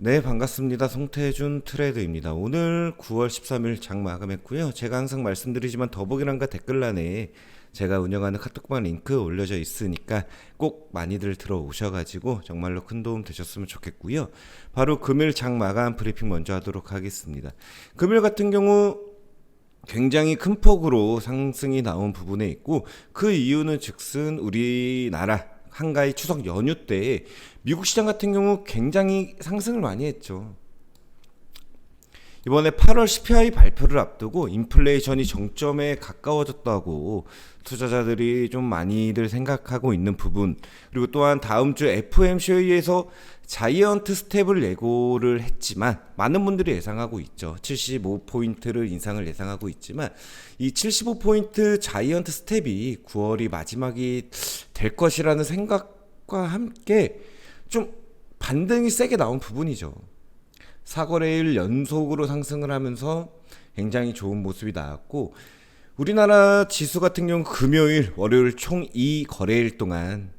네, 반갑습니다. 송태준 트레이더입니다. 오늘 9월 13일 장 마감했고요. 제가 항상 말씀드리지만 더보기란과 댓글란에 제가 운영하는 카톡방 링크 올려져 있으니까 꼭 많이들 들어오셔가지고 정말로 큰 도움 되셨으면 좋겠고요. 바로 금일 장 마감 브리핑 먼저 하도록 하겠습니다. 금일 같은 경우 굉장히 큰 폭으로 상승이 나온 부분에 있고, 그 이유는 즉슨 우리나라 한가위 추석 연휴 때 미국 시장 같은 경우 굉장히 상승을 많이 했죠. 이번에 8월 CPI 발표를 앞두고 인플레이션이 정점에 가까워졌다고 투자자들이 좀 많이들 생각하고 있는 부분, 그리고 또한 다음 주 FOMC에서 자이언트 스텝을 예고를 했지만 많은 분들이 예상하고 있죠. 75포인트를 인상을 예상하고 있지만 이 75포인트 자이언트 스텝이 9월이 마지막이 될 것이라는 생각과 함께 좀 반등이 세게 나온 부분이죠. 4거래일 연속으로 상승을 하면서 굉장히 좋은 모습이 나왔고, 우리나라 지수 같은 경우 금요일, 월요일 총 2거래일 동안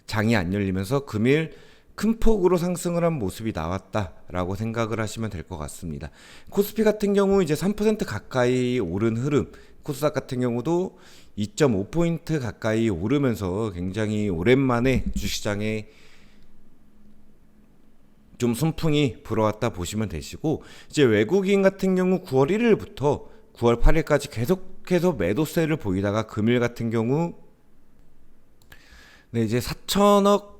장이 안 열리면서 금일 큰 폭으로 상승을 한 모습이 나왔다라고 생각을 하시면 될 것 같습니다. 코스피 같은 경우 이제 3% 가까이 오른 흐름, 코스닥 같은 경우도 2.5포인트 가까이 오르면서 굉장히 오랜만에 주시장에 좀 순풍이 불어왔다 보시면 되시고, 이제 외국인 같은 경우 9월 1일부터 9월 8일까지 계속해서 매도세를 보이다가 금일 같은 경우 네, 이제 4천억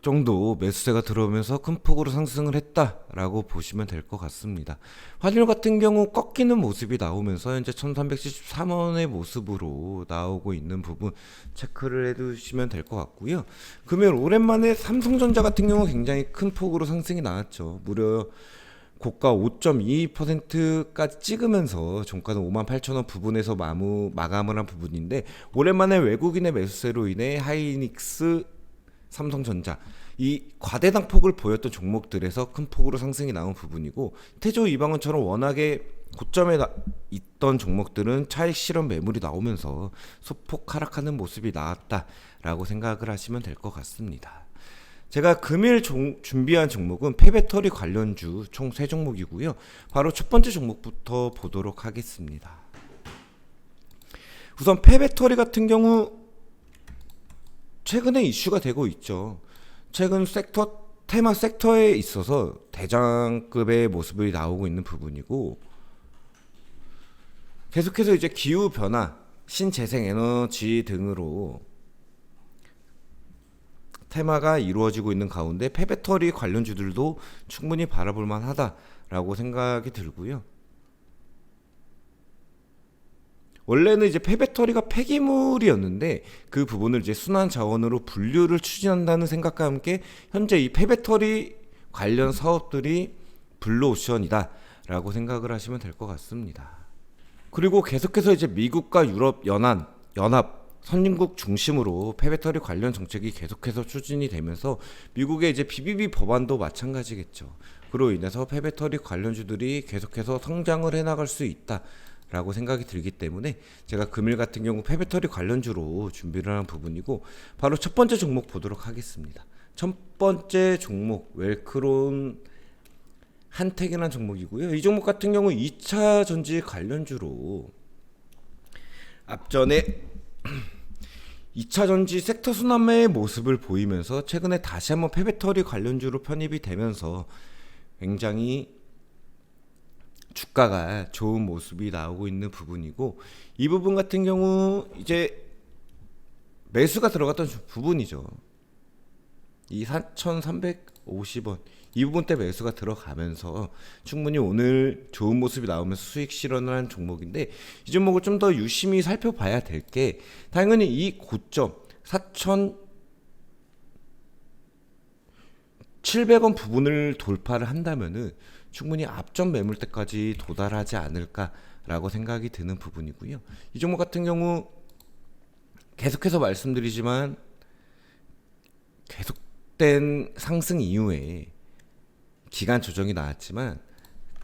정도 매수세가 들어오면서 큰 폭으로 상승을 했다라고 보시면 될 것 같습니다. 환율 같은 경우 꺾이는 모습이 나오면서 현재 1373원의 모습으로 나오고 있는 부분 체크를 해두시면 될 것 같고요. 금요일 오랜만에 삼성전자 같은 경우 굉장히 큰 폭으로 상승이 나왔죠. 무려 고가 5.22%까지 찍으면서 종가는 58,000원 부분에서 마감을 한 부분인데, 오랜만에 외국인의 매수세로 인해 하이닉스, 삼성전자 이 과대당 폭을 보였던 종목들에서 큰 폭으로 상승이 나온 부분이고, 태조 이방원처럼 워낙에 고점에 있던 종목들은 차익 실현 매물이 나오면서 소폭 하락하는 모습이 나왔다라고 생각을 하시면 될 것 같습니다. 제가 금일 준비한 종목은 폐배터리 관련주 총 3종목이고요. 바로 첫 번째 종목부터 보도록 하겠습니다. 우선 폐배터리 같은 경우 최근에 이슈가 되고 있죠. 최근 테마 섹터에 있어서 대장급의 모습이 나오고 있는 부분이고, 계속해서 이제 기후 변화, 신재생 에너지 등으로 테마가 이루어지고 있는 가운데 폐배터리 관련주들도 충분히 바라볼 만하다라고 생각이 들고요. 원래는 이제 폐배터리가 폐기물이었는데 그 부분을 이제 순환 자원으로 분류를 추진한다는 생각과 함께 현재 이 폐배터리 관련 사업들이 블루오션이다라고 생각을 하시면 될 것 같습니다. 그리고 계속해서 이제 미국과 유럽 연합 선진국 중심으로 폐배터리 관련 정책이 계속해서 추진이 되면서 미국의 이제 BBB 법안도 마찬가지겠죠. 그로 인해서 폐배터리 관련주들이 계속해서 성장을 해나갈 수 있다라고 생각이 들기 때문에 제가 금일 같은 경우 폐배터리 관련주로 준비를 한 부분이고, 바로 첫 번째 종목 보도록 하겠습니다. 첫 번째 종목 웰크론 한택이라는 종목이고요. 이 종목 같은 경우 2차 전지 관련주로 앞전에 2차 전지 섹터 순환매의 모습을 보이면서 최근에 다시 한번 폐배터리 관련주로 편입이 되면서 굉장히 주가가 좋은 모습이 나오고 있는 부분이고, 이 부분 같은 경우 이제 매수가 들어갔던 부분이죠. 이 4,350원 이 부분 때 매수가 들어가면서 충분히 오늘 좋은 모습이 나오면서 수익 실현을 한 종목인데, 이 종목을 좀 더 유심히 살펴봐야 될 게, 당연히 이 고점 4,700원 부분을 돌파를 한다면은 충분히 앞전 매물대까지 도달하지 않을까라고 생각이 드는 부분이고요. 이 종목 같은 경우 계속해서 말씀드리지만 계속된 상승 이후에 기간 조정이 나왔지만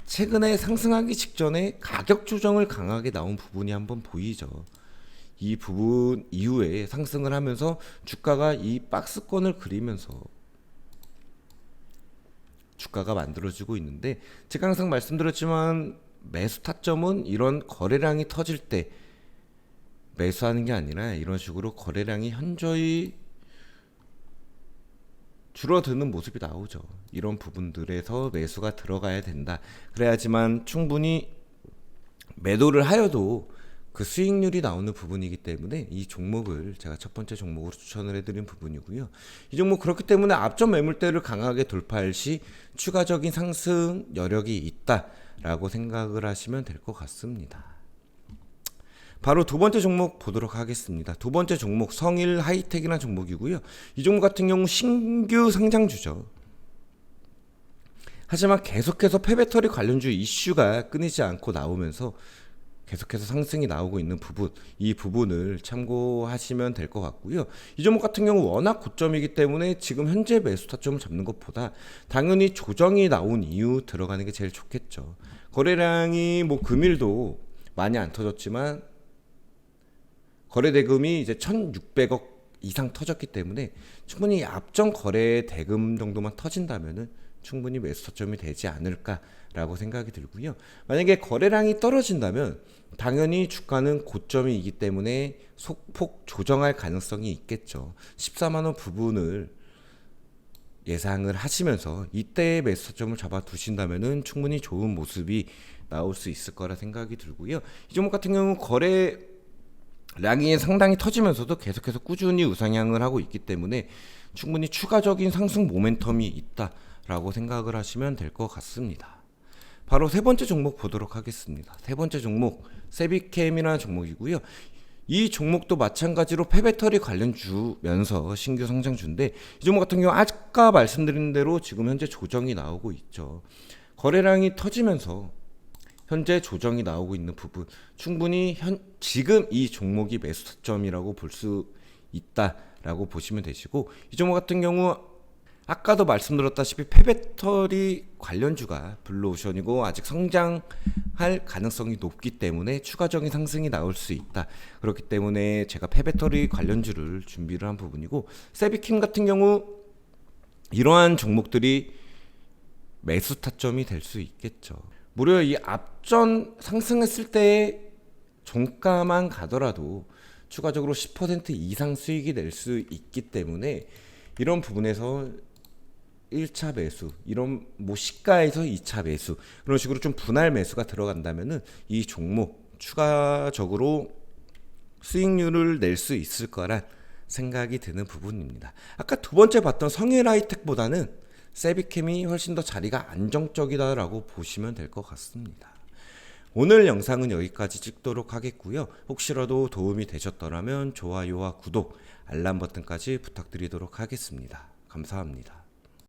최근에 상승하기 직전에 가격 조정을 강하게 나온 부분이 한번 보이죠. 이 부분 이후에 상승을 하면서 주가가 이 박스권을 그리면서 주가가 만들어지고 있는데, 제가 항상 말씀드렸지만 매수 타점은 이런 거래량이 터질 때 매수하는 게 아니라 이런 식으로 거래량이 현저히 줄어드는 모습이 나오죠. 이런 부분들에서 매수가 들어가야 된다. 그래야지만 충분히 매도를 하여도 그 수익률이 나오는 부분이기 때문에 이 종목을 제가 첫 번째 종목으로 추천을 해드린 부분이고요. 이 종목 그렇기 때문에 앞전 매물대를 강하게 돌파할 시 추가적인 상승 여력이 있다라고 생각을 하시면 될 것 같습니다. 바로 두 번째 종목 보도록 하겠습니다. 두 번째 종목 성일 하이텍이라는 종목이고요. 이 종목 같은 경우 신규 상장주죠. 하지만 계속해서 폐배터리 관련주 이슈가 끊이지 않고 나오면서 계속해서 상승이 나오고 있는 부분, 이 부분을 참고하시면 될 것 같고요. 이 종목 같은 경우 워낙 고점이기 때문에 지금 현재 매수 타점을 잡는 것보다 당연히 조정이 나온 이후 들어가는 게 제일 좋겠죠. 거래량이 뭐 금일도 많이 안 터졌지만 거래 대금이 이제 1,600억 이상 터졌기 때문에 충분히 앞전 거래 대금 정도만 터진다면은 충분히 매수 타점이 되지 않을까라고 생각이 들고요. 만약에 거래량이 떨어진다면 당연히 주가는 고점이기 때문에 소폭 조정할 가능성이 있겠죠. 14만 원 부분을 예상을 하시면서 이때 매수 타점을 잡아 두신다면은 충분히 좋은 모습이 나올 수 있을 거라 생각이 들고요. 이 종목 같은 경우 거래량이 상당히 터지면서도 계속해서 꾸준히 우상향을 하고 있기 때문에 충분히 추가적인 상승 모멘텀이 있다라고 생각을 하시면 될 것 같습니다. 바로 세 번째 종목 보도록 하겠습니다. 세 번째 종목 세비캠이라는 종목이고요. 이 종목도 마찬가지로 폐배터리 관련주면서 신규 상장주인데, 이 종목 같은 경우 아까 말씀드린 대로 지금 현재 조정이 나오고 있죠. 거래량이 터지면서 현재 조정이 나오고 있는 부분, 충분히 지금 이 종목이 매수 타점이라고 볼 수 있다라고 보시면 되시고, 이 종목 같은 경우 아까도 말씀드렸다시피 폐배터리 관련주가 블루오션이고 아직 성장할 가능성이 높기 때문에 추가적인 상승이 나올 수 있다. 그렇기 때문에 제가 폐배터리 관련주를 준비를 한 부분이고, 세비킴 같은 경우 이러한 종목들이 매수 타점이 될 수 있겠죠. 무려 이 앞전 상승했을 때의 종가만 가더라도 추가적으로 10% 이상 수익이 낼 수 있기 때문에 이런 부분에서 1차 매수, 이런 뭐 시가에서 2차 매수, 그런 식으로 좀 분할 매수가 들어간다면은 이 종목 추가적으로 수익률을 낼 수 있을 거란 생각이 드는 부분입니다. 아까 두 번째 봤던 성일 하이텍보다는 세비캠이 훨씬 더 자리가 안정적이다라고 보시면 될 것 같습니다. 오늘 영상은 여기까지 찍도록 하겠고요. 혹시라도 도움이 되셨더라면 좋아요와 구독, 알람 버튼까지 부탁드리도록 하겠습니다. 감사합니다.